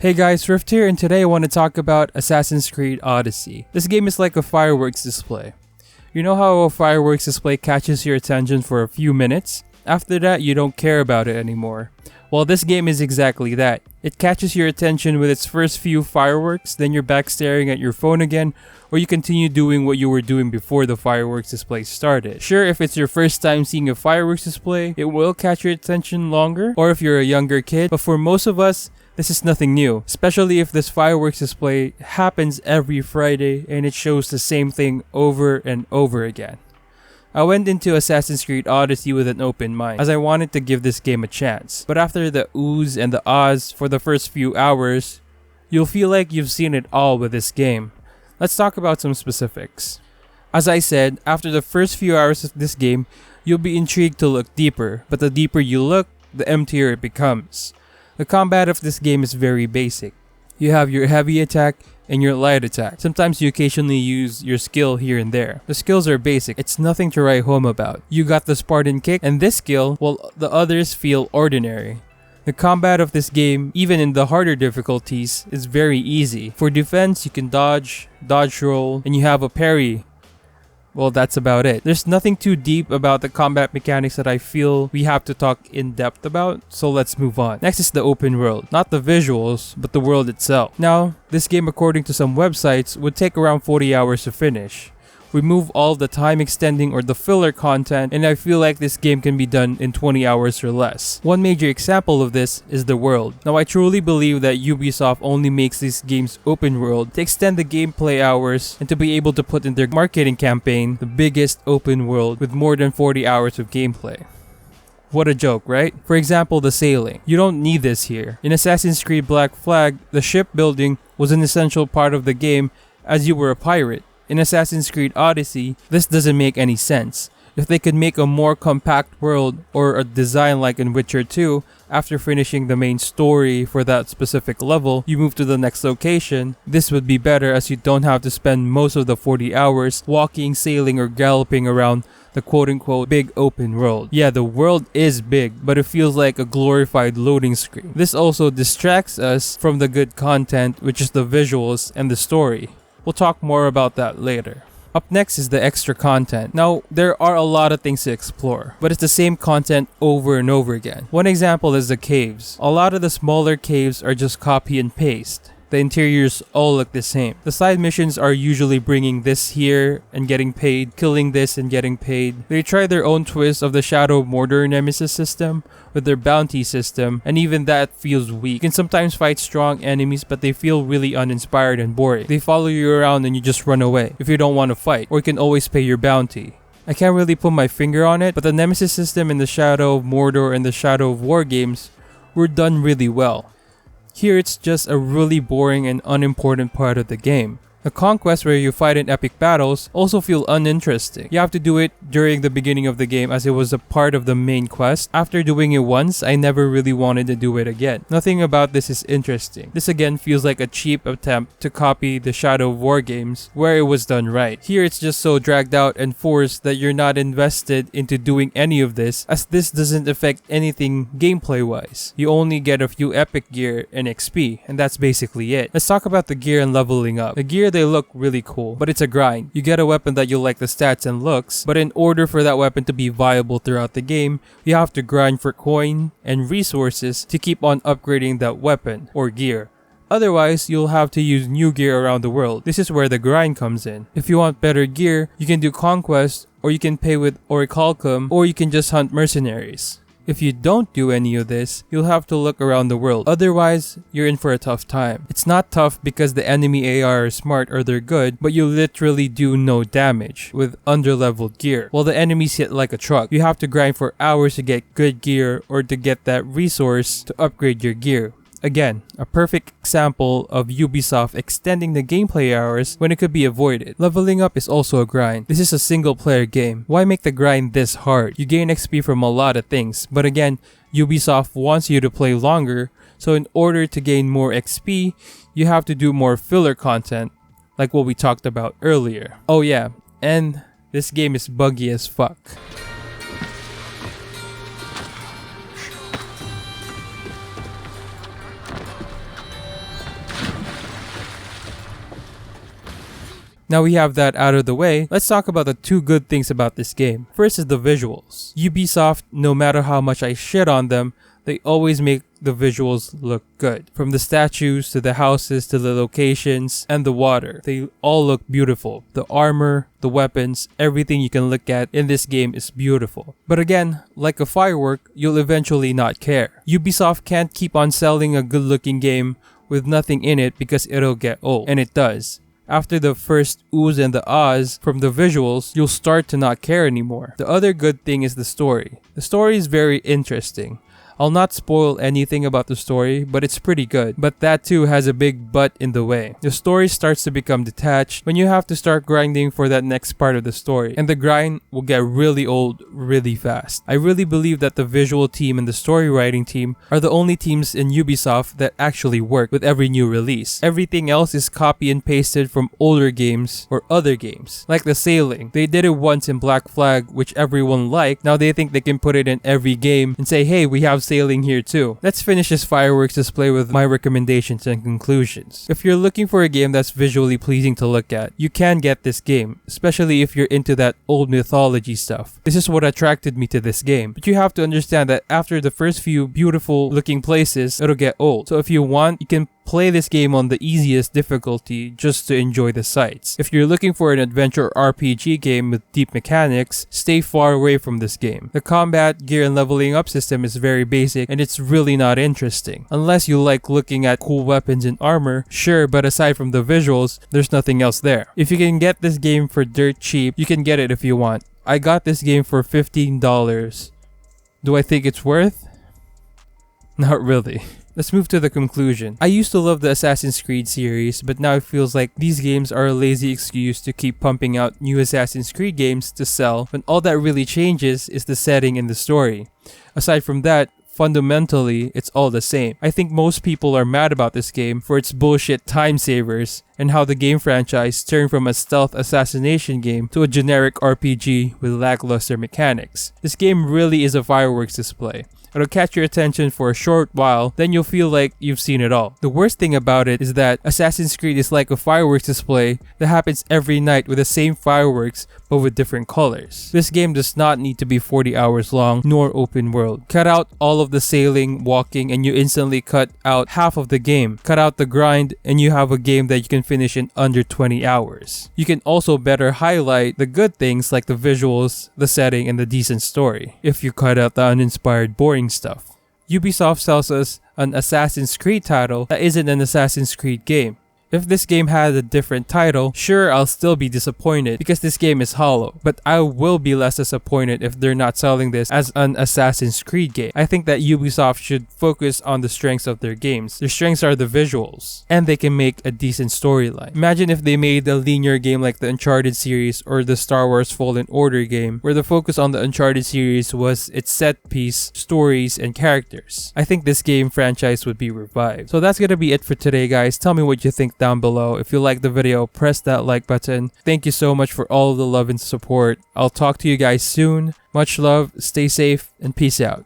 Hey guys, Rift here, and today I want to talk about Assassin's Creed Odyssey. This game is like a fireworks display. You know how a fireworks display catches your attention for a few minutes? After that, you don't care about it anymore. Well, this game is exactly that. It catches your attention with its first few fireworks, then you're back staring at your phone again, or you continue doing what you were doing before the fireworks display started. Sure, if it's your first time seeing a fireworks display, it will catch your attention longer, or if you're a younger kid, but for most of us, this is nothing new, especially if this fireworks display happens every Friday and it shows the same thing over and over again. I went into Assassin's Creed Odyssey with an open mind, as I wanted to give this game a chance. But after the oohs and the ahs for the first few hours, you'll feel like you've seen it all with this game. Let's talk about some specifics. As I said, after the first few hours of this game, you'll be intrigued to look deeper, but the deeper you look, the emptier it becomes. The combat of this game is very basic. You have your heavy attack and your light attack. Sometimes you occasionally use your skill here and there. The skills are basic, it's nothing to write home about. You got the Spartan kick and this skill, while the others feel ordinary. The combat of this game, even in the harder difficulties, is very easy. For defense, you can dodge roll, and you have a parry. Well, that's about it. There's nothing too deep about the combat mechanics that I feel we have to talk in depth about, so let's move on. Next is the open world. Not the visuals, but the world itself. Now, this game according to some websites would take around 40 hours to finish. Remove all the time extending or the filler content, and I feel like this game can be done in 20 hours or less. One major example of this is the world. Now I truly believe that Ubisoft only makes these games open world to extend the gameplay hours and to be able to put in their marketing campaign the biggest open world with more than 40 hours of gameplay. What a joke, right? For example, the sailing. You don't need this here. In Assassin's Creed Black Flag, the shipbuilding was an essential part of the game as you were a pirate. In Assassin's Creed Odyssey, this doesn't make any sense. If they could make a more compact world or a design like in Witcher 2, after finishing the main story for that specific level, you move to the next location, this would be better as you don't have to spend most of the 40 hours walking, sailing, or galloping around the quote-unquote big open world. Yeah, the world is big, but it feels like a glorified loading screen. This also distracts us from the good content, which is the visuals and the story. We'll talk more about that later. Up next is the extra content. Now, there are a lot of things to explore, but it's the same content over and over again. One example is the caves. A lot of the smaller caves are just copy and paste. The interiors all look the same. The side missions are usually bringing this here and getting paid, killing this and getting paid. They try their own twist of the Shadow of Mordor Nemesis system with their bounty system, and even that feels weak. You can sometimes fight strong enemies, but they feel really uninspired and boring. They follow you around and you just run away if you don't want to fight, or you can always pay your bounty. I can't really put my finger on it, but the Nemesis system in the Shadow of Mordor and the Shadow of War games were done really well. Here it's just a really boring and unimportant part of the game. The conquests where you fight in epic battles also feel uninteresting. You have to do it during the beginning of the game as it was a part of the main quest. After doing it once, I never really wanted to do it again. Nothing about this is interesting. This again feels like a cheap attempt to copy the Shadow of War games where it was done right. Here it's just so dragged out and forced that you're not invested into doing any of this, as this doesn't affect anything gameplay wise. You only get a few epic gear and XP, and that's basically it. Let's talk about the gear and leveling up. The gear, they look really cool, but it's a grind. You get a weapon that you like the stats and looks, but in order for that weapon to be viable throughout the game, you have to grind for coin and resources to keep on upgrading that weapon or gear. Otherwise, you'll have to use new gear around the world. This is where the grind comes in. If you want better gear, you can do conquest, or you can pay with orichalcum, or you can just hunt mercenaries. If you don't do any of this, you'll have to look around the world. Otherwise, you're in for a tough time. It's not tough because the enemy AR are smart or they're good, but you literally do no damage with underleveled gear, while the enemies hit like a truck. You have to grind for hours to get good gear or to get that resource to upgrade your gear. Again, a perfect example of Ubisoft extending the gameplay hours when it could be avoided. Leveling up is also a grind. This is a single player game. Why make the grind this hard? You gain XP from a lot of things, but again, Ubisoft wants you to play longer, so in order to gain more XP, you have to do more filler content, like what we talked about earlier. Oh yeah, and this game is buggy as fuck. Now we have that out of the way, let's talk about the two good things about this game. First is the visuals. Ubisoft, no matter how much I shit on them, they always make the visuals look good. From the statues to the houses to the locations and the water, they all look beautiful. The armor, the weapons, everything you can look at in this game is beautiful. But again, like a firework, you'll eventually not care. Ubisoft can't keep on selling a good looking game with nothing in it because it'll get old, and it does. After the first oohs and the ahs from the visuals, you'll start to not care anymore. The other good thing is the story. The story is very interesting. I'll not spoil anything about the story, but it's pretty good. But that too has a big but in the way. The story starts to become detached when you have to start grinding for that next part of the story, and the grind will get really old really fast. I really believe that the visual team and the story writing team are the only teams in Ubisoft that actually work with every new release. Everything else is copy and pasted from older games or other games. Like the sailing. They did it once in Black Flag, which everyone liked. Now they think they can put it in every game and say, hey, we have sailing here too. Let's finish this fireworks display with my recommendations and conclusions. If you're looking for a game that's visually pleasing to look at, you can get this game, especially if you're into that old mythology stuff. This is what attracted me to this game. But you have to understand that after the first few beautiful looking places, it'll get old. So if you want, you can play this game on the easiest difficulty just to enjoy the sights. If you're looking for an adventure RPG game with deep mechanics, stay far away from this game. The combat, gear, and leveling up system is very basic and it's really not interesting. Unless you like looking at cool weapons and armor, sure, but aside from the visuals, there's nothing else there. If you can get this game for dirt cheap, you can get it if you want. I got this game for $15. Do I think it's worth? Not really. Let's move to the conclusion. I used to love the Assassin's Creed series, but now it feels like these games are a lazy excuse to keep pumping out new Assassin's Creed games to sell when all that really changes is the setting and the story. Aside from that, fundamentally, it's all the same. I think most people are mad about this game for its bullshit time savers and how the game franchise turned from a stealth assassination game to a generic RPG with lackluster mechanics. This game really is a fireworks display. It'll catch your attention for a short while, then you'll feel like you've seen it all. The worst thing about it is that Assassin's Creed is like a fireworks display that happens every night with the same fireworks but with different colors. This game does not need to be 40 hours long nor open world. Cut out all of the sailing, walking, and you instantly cut out half of the game. Cut out the grind and you have a game that you can finish in under 20 hours. You can also better highlight the good things like the visuals, the setting, and the decent story, if you cut out the uninspired, boring stuff. Ubisoft sells us an Assassin's Creed title that isn't an Assassin's Creed game. If this game had a different title, sure, I'll still be disappointed because this game is hollow, but I will be less disappointed if they're not selling this as an Assassin's Creed game. I think that Ubisoft should focus on the strengths of their games. Their strengths are the visuals, and they can make a decent storyline. Imagine if they made a linear game like the Uncharted series or the Star Wars Fallen Order game, where the focus on the Uncharted series was its set piece, stories, and characters. I think this game franchise would be revived. So that's gonna be it for today, guys. Tell me what you think down below. If you like the video, press that like button. Thank you so much for all the love and support. I'll talk to you guys soon. Much love, stay safe, and peace out.